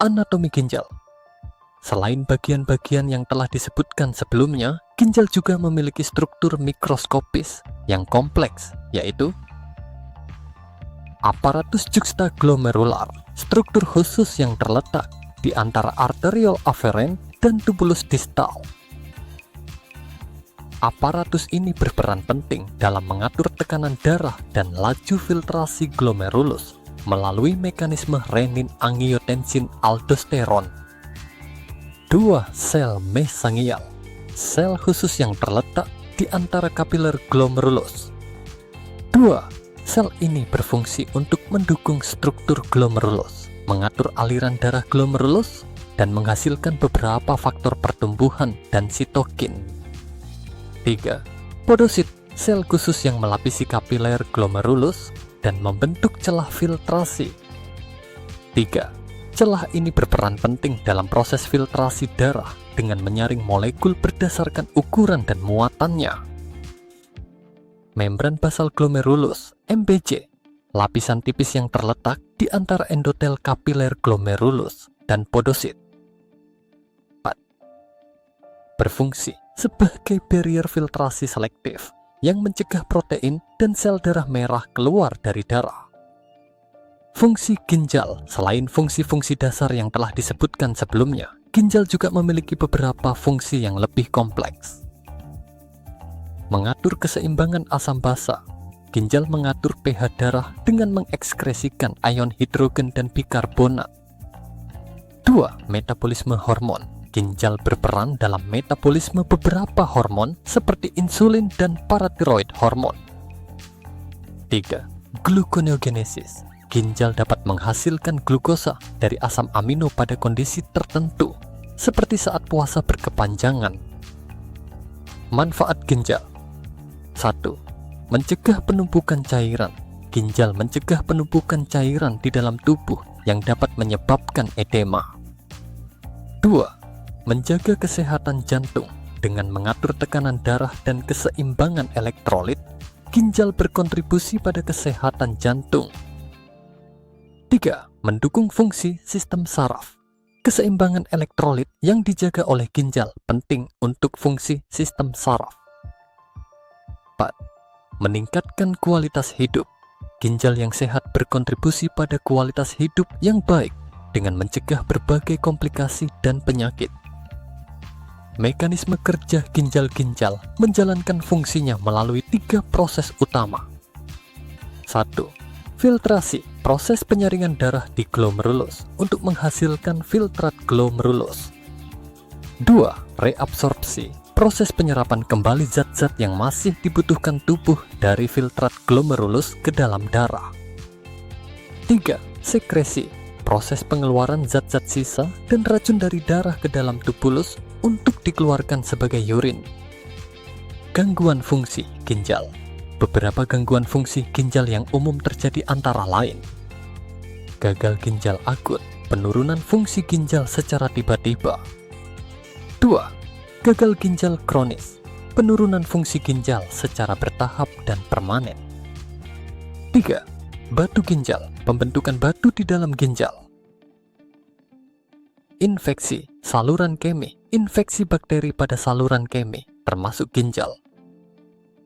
Anatomi ginjal. Selain bagian-bagian yang telah disebutkan sebelumnya, ginjal juga memiliki struktur mikroskopis yang kompleks, yaitu aparatus juxtaglomerular, struktur khusus yang terletak di antara arteriole afferent dan tubulus distal. Aparatus ini berperan penting dalam mengatur tekanan darah dan laju filtrasi glomerulus melalui mekanisme renin-angiotensin-aldosteron. 2. Sel mesangial, sel khusus yang terletak di antara kapiler glomerulus. 2. Sel ini berfungsi untuk mendukung struktur glomerulus, mengatur aliran darah glomerulus, dan menghasilkan beberapa faktor pertumbuhan dan sitokin. 3. Podosit, sel khusus yang melapisi kapiler glomerulus dan membentuk celah filtrasi. 3. Celah ini berperan penting dalam proses filtrasi darah dengan menyaring molekul berdasarkan ukuran dan muatannya. Membran basal glomerulus, MBG, lapisan tipis yang terletak di antara endotel kapiler glomerulus dan podosit. 4. Berfungsi sebagai barrier filtrasi selektif yang mencegah protein dan sel darah merah keluar dari darah. Fungsi ginjal. Selain fungsi-fungsi dasar yang telah disebutkan sebelumnya, ginjal juga memiliki beberapa fungsi yang lebih kompleks. Mengatur keseimbangan asam basa. Ginjal mengatur pH darah dengan mengekskresikan ion hidrogen dan bikarbonat. 2. Metabolisme hormon. Ginjal berperan dalam metabolisme beberapa hormon seperti insulin dan paratiroid hormon. 3. Gluconeogenesis. Ginjal dapat menghasilkan glukosa dari asam amino pada kondisi tertentu, seperti saat puasa berkepanjangan. Manfaat ginjal. 1. Mencegah penumpukan cairan. Ginjal mencegah penumpukan cairan di dalam tubuh yang dapat menyebabkan edema. 2. Menjaga kesehatan jantung. Dengan mengatur tekanan darah dan keseimbangan elektrolit, ginjal berkontribusi pada kesehatan jantung. 3. Mendukung fungsi sistem saraf. Keseimbangan elektrolit yang dijaga oleh ginjal penting untuk fungsi sistem saraf. 4. Meningkatkan kualitas hidup. Ginjal yang sehat berkontribusi pada kualitas hidup yang baik dengan mencegah berbagai komplikasi dan penyakit. Mekanisme kerja ginjal-ginjal menjalankan fungsinya melalui 3 proses utama. 1. Filtrasi, proses penyaringan darah di glomerulus untuk menghasilkan filtrat glomerulus. 2. Reabsorpsi, proses penyerapan kembali zat-zat yang masih dibutuhkan tubuh dari filtrat glomerulus ke dalam darah. 3. Sekresi, proses pengeluaran zat-zat sisa dan racun dari darah ke dalam tubulus untuk dikeluarkan sebagai urin. Gangguan fungsi ginjal. Beberapa gangguan fungsi ginjal yang umum terjadi antara lain: gagal ginjal akut, penurunan fungsi ginjal secara tiba-tiba. 2. Gagal ginjal kronis, penurunan fungsi ginjal secara bertahap dan permanen. 3. Batu ginjal, pembentukan batu di dalam ginjal. Infeksi, saluran kemih, infeksi bakteri pada saluran kemih, termasuk ginjal.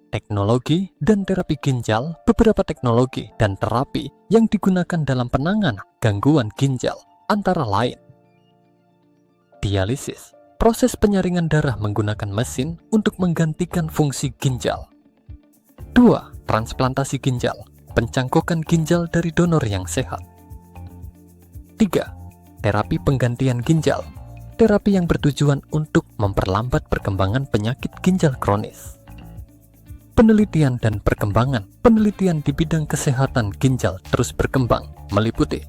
Teknologi dan terapi ginjal. Beberapa teknologi dan terapi yang digunakan dalam penanganan gangguan ginjal antara lain: dialisis, proses penyaringan darah menggunakan mesin untuk menggantikan fungsi ginjal. 2. Transplantasi ginjal, pencangkokan ginjal dari donor yang sehat. 3. Terapi penggantian ginjal, terapi yang bertujuan untuk memperlambat perkembangan penyakit ginjal kronis. Penelitian dan perkembangan. Penelitian di bidang kesehatan ginjal terus berkembang, meliputi: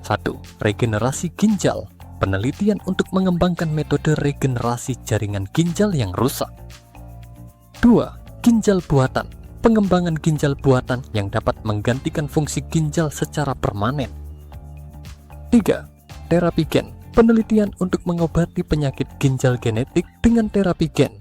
1. Regenerasi ginjal, penelitian untuk mengembangkan metode regenerasi jaringan ginjal yang rusak. 2. Ginjal buatan, pengembangan ginjal buatan yang dapat menggantikan fungsi ginjal secara permanen. 3. Terapi gen, penelitian untuk mengobati penyakit ginjal genetik dengan terapi gen.